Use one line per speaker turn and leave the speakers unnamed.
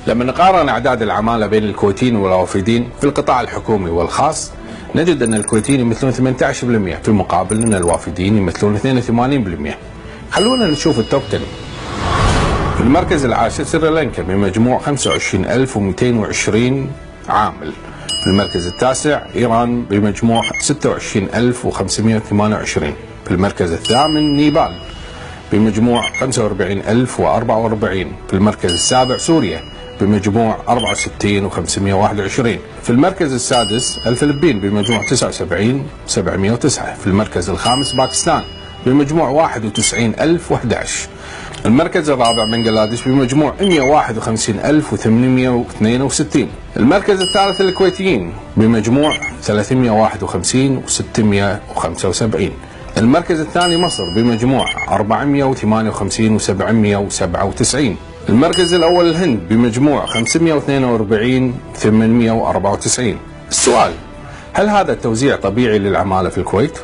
لما نقارن أعداد العمالة بين الكويتيين والوافدين في القطاع الحكومي والخاص نجد أن الكويتيين يمثلون 18% في المقابل أن الوافدين يمثلون 82%. خلونا نشوف التوب 10. في المركز العاشر سريلانكا بمجموع 25220 عامل. في المركز التاسع إيران بمجموع 26528. في المركز الثامن نيبال بمجموع 45044. في المركز السابع سوريا بمجموع 64521. في المركز السادس الفلبين بمجموع 79709. في المركز الخامس باكستان بمجموع 91011. المركز الرابع بنغلاديش بمجموع 151862. المركز الثالث الكويتيين بمجموع 351675. المركز الثاني مصر بمجموع 458797. المركز الأول الهند بمجموع 542894. السؤال: هل هذا التوزيع طبيعي للعمالة في الكويت؟